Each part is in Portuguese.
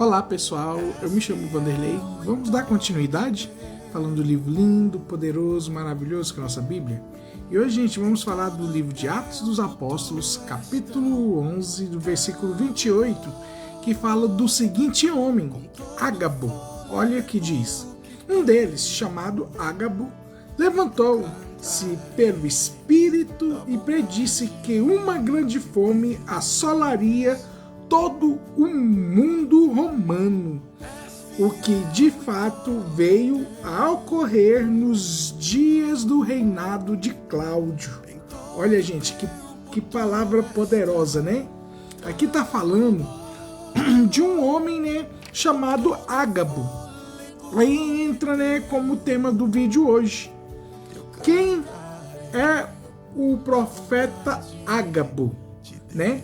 Olá pessoal, eu me chamo Vanderlei. Vamos dar continuidade falando do livro lindo, poderoso, maravilhoso que é a nossa Bíblia. E hoje, gente, vamos falar do livro de Atos dos Apóstolos, capítulo 11, do versículo 28, que fala do seguinte homem, Ágabo. Olha o que diz. Um deles, chamado Ágabo, levantou-se pelo Espírito e predisse que uma grande fome assolaria todo o mundo romano, o que de fato veio a ocorrer nos dias do reinado de Cláudio. Olha, gente, que palavra poderosa, né? Aqui tá falando de um homem, né, chamado Ágabo. Aí entra, né, como tema do vídeo hoje. Quem é o profeta Ágabo, né?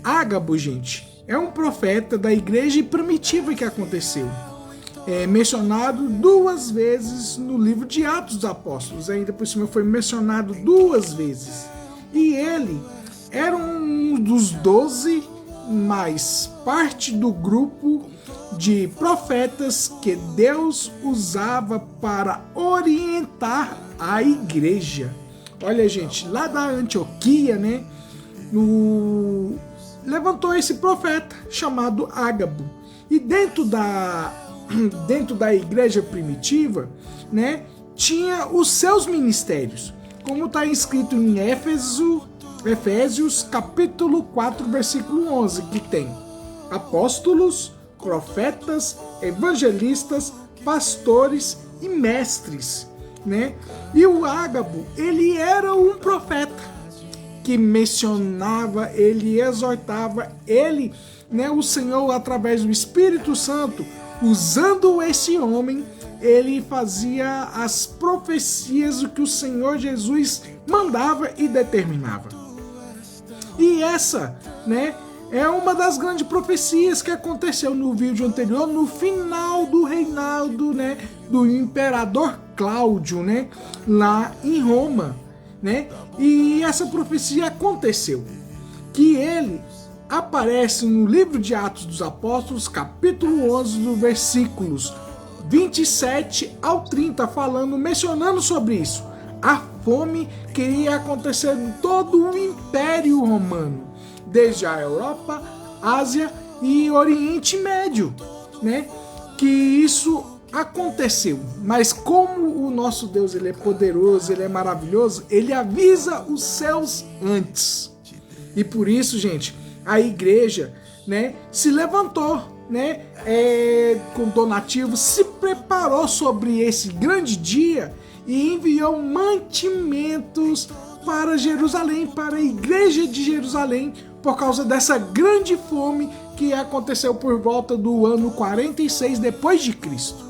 Ágabo, gente, é um profeta da igreja primitiva que aconteceu. É mencionado duas vezes no livro de Atos dos Apóstolos. Ainda por cima foi mencionado duas vezes. E ele era um dos 12, mas parte do grupo de profetas que Deus usava para orientar a igreja. Olha, gente, lá da Antioquia, né? Levantou esse profeta chamado Ágabo. E dentro da igreja primitiva, né, tinha os seus ministérios, como está escrito em Efésios capítulo 4, versículo 11, que tem apóstolos, profetas, evangelistas, pastores e mestres, né? E o Ágabo, ele era um profeta que mencionava, ele exortava, ele, né, o Senhor, através do Espírito Santo, usando esse homem, ele fazia as profecias que o Senhor Jesus mandava e determinava. E essa, né, é uma das grandes profecias que aconteceu no vídeo anterior, no final do reinado, né, do imperador Cláudio, né, lá em Roma, né? E essa profecia aconteceu, que ele aparece no livro de Atos dos Apóstolos, capítulo 11, do versículos 27 ao 30, mencionando sobre isso, a fome que ia acontecer em todo o Império Romano, desde a Europa, Ásia e Oriente Médio, né? Que isso aconteceu, mas como o nosso Deus, ele é poderoso, ele é maravilhoso, ele avisa os céus antes. E por isso, gente, a igreja, né, se levantou, né, com donativos, se preparou sobre esse grande dia e enviou mantimentos para Jerusalém, para a igreja de Jerusalém, por causa dessa grande fome que aconteceu por volta do ano 46 depois de Cristo.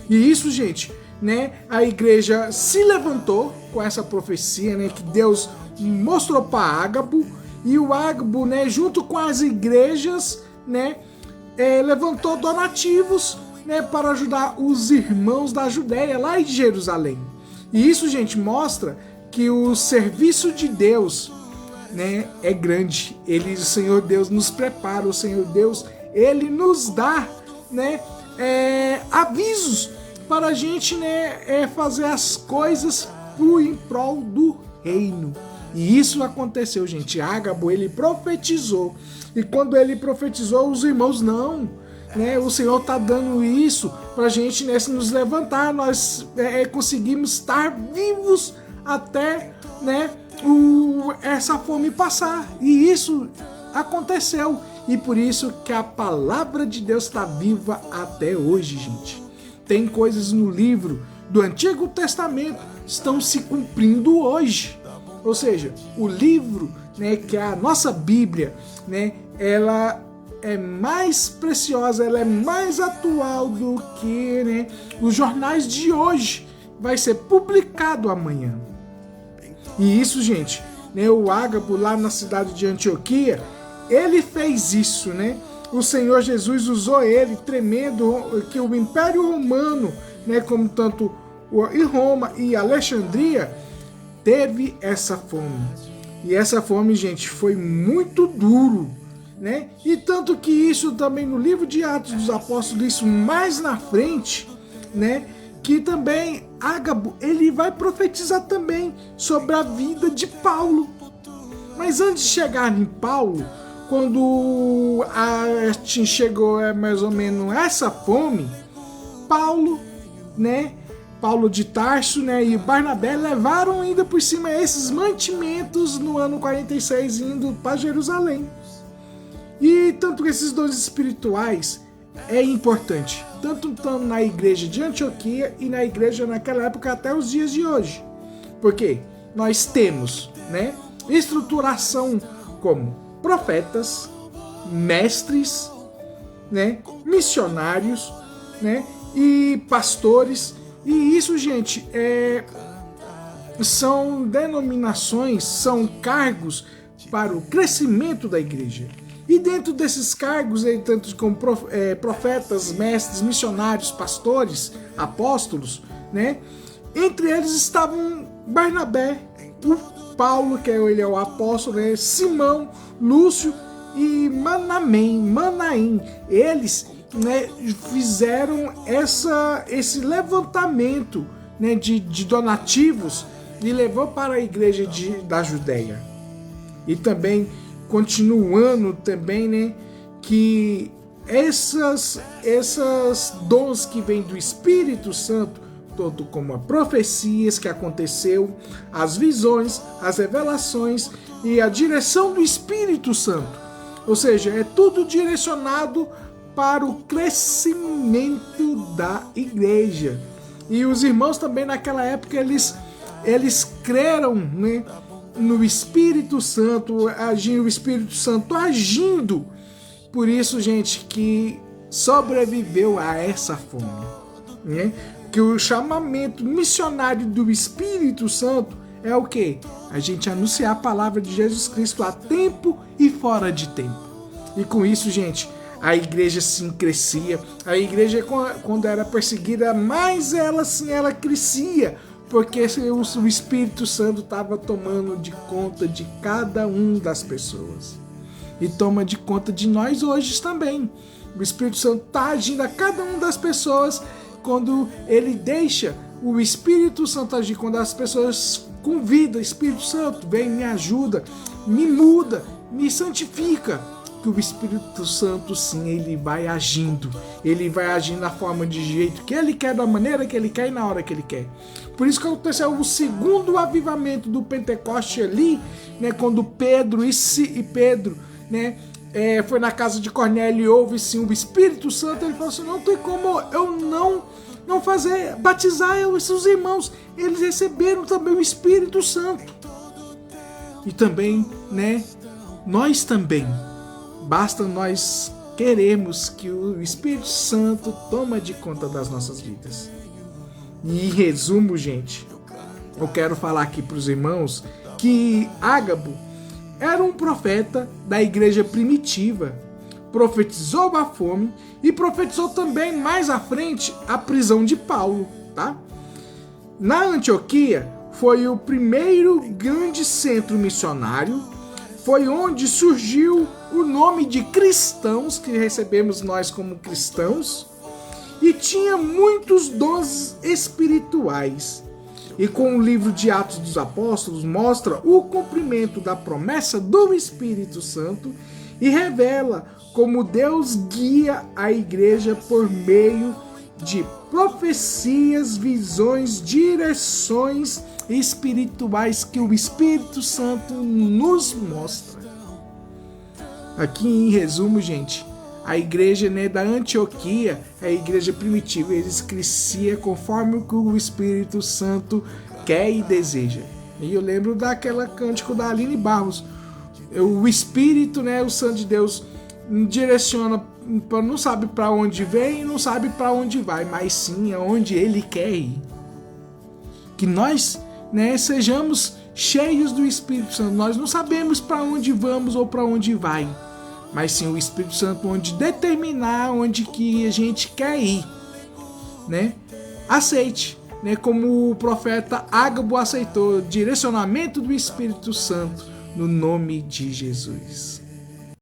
E isso, gente, né, a igreja se levantou com essa profecia, né, que Deus mostrou para Ágabo, e o Ágabo, né, junto com as igrejas, né, levantou donativos, né, para ajudar os irmãos da Judéia, lá em Jerusalém. E isso, gente, mostra que o serviço de Deus, né, é grande. O Senhor Deus nos prepara, o Senhor Deus, ele nos dá, né, avisos para a gente, né, fazer as coisas em prol do reino. E isso aconteceu, gente. Ágabo, ele profetizou. E quando ele profetizou, os irmãos, não, né, o Senhor está dando isso para a gente, né, se nos levantar, nós conseguimos estar vivos até, né, essa fome passar. E isso aconteceu. E por isso que a palavra de Deus está viva até hoje, gente. Tem coisas no livro do Antigo Testamento que estão se cumprindo hoje. Ou seja, o livro, né, que é a nossa Bíblia, né, ela é mais preciosa, ela é mais atual do que, né, os jornais de hoje. Vai ser publicado amanhã. E isso, gente, né, o Ágabo lá na cidade de Antioquia, ele fez isso, né? O Senhor Jesus usou ele, tremendo, que o Império Romano, né, como tanto em Roma e Alexandria, teve essa fome. E essa fome, gente, foi muito duro, né? E tanto que isso também no livro de Atos dos Apóstolos, isso mais na frente, né? Que também Ágabo, ele vai profetizar também sobre a vida de Paulo. Mas antes de chegar em Paulo, quando chegou mais ou menos essa fome, Paulo, né? Paulo de Tarso, né, e Barnabé levaram ainda por cima esses mantimentos no ano 46 indo para Jerusalém. E tanto que esses dons espirituais é importante, tanto na igreja de Antioquia e na igreja naquela época até os dias de hoje. Porque nós temos, né, estruturação como profetas, mestres, né, missionários, né, e pastores. E isso, gente, são denominações, são cargos para o crescimento da igreja. E dentro desses cargos, tanto como profetas, mestres, missionários, pastores, apóstolos, né? Entre eles estavam Barnabé, o Paulo, que ele é o apóstolo, né? Simão, Lúcio e Manaém. Eles, né, fizeram esse levantamento, né, de donativos e levou para a igreja da Judéia. E também continuando também, né, que essas dons que vêm do Espírito Santo, tanto como as profecias que aconteceu, as visões, as revelações e a direção do Espírito Santo. Ou seja, é tudo direcionado para o crescimento da igreja. E os irmãos também naquela época, eles creram, né, no Espírito Santo, o Espírito Santo agindo. Por isso, gente, que sobreviveu a essa fome, né? Que o chamamento missionário do Espírito Santo é o quê? A gente anunciar a palavra de Jesus Cristo a tempo e fora de tempo. E com isso, gente, a igreja sim crescia. A igreja, quando era perseguida, mais ela crescia, porque o Espírito Santo estava tomando de conta de cada um das pessoas. E toma de conta de nós hoje também. O Espírito Santo está agindo a cada uma das pessoas quando ele deixa o Espírito Santo agir, quando as pessoas convidam, Espírito Santo, vem, me ajuda, me muda, me santifica. Que o Espírito Santo, sim, ele vai agindo na forma de jeito que ele quer, da maneira que ele quer e na hora que ele quer. Por isso que aconteceu o segundo avivamento do Pentecoste ali, né, quando Pedro, né, foi na casa de Cornélio e houve sim o Espírito Santo. Ele falou assim: não tem como eu não fazer, batizar esses irmãos. Eles receberam também o Espírito Santo. E também, né, nós também. Basta nós queremos que o Espírito Santo tome de conta das nossas vidas. E em resumo, gente, eu quero falar aqui para os irmãos que Ágabo era um profeta da igreja primitiva. Profetizou a fome e profetizou também mais à frente a prisão de Paulo, tá? Na Antioquia foi o primeiro grande centro missionário. Foi onde surgiu o nome de cristãos, que recebemos nós como cristãos, e tinha muitos dons espirituais. E com o livro de Atos dos Apóstolos mostra o cumprimento da promessa do Espírito Santo e revela como Deus guia a igreja por meio de profecias, visões, direções espirituais que o Espírito Santo nos mostra. Aqui em resumo, gente, a igreja, né, da Antioquia é a igreja primitiva. Eles cresciam conforme o que o Espírito Santo quer e deseja. E eu lembro daquela cântico da Aline Barros. O Espírito, né, o Santo de Deus, direciona, não sabe para onde vem e não sabe para onde vai, mas sim aonde ele quer ir. Que nós, né, sejamos cheios do Espírito Santo. Nós não sabemos para onde vamos ou para onde vai, mas sim o Espírito Santo onde determinar onde que a gente quer ir, né? Aceite, né, como o profeta Ágabo aceitou, direcionamento do Espírito Santo no nome de Jesus.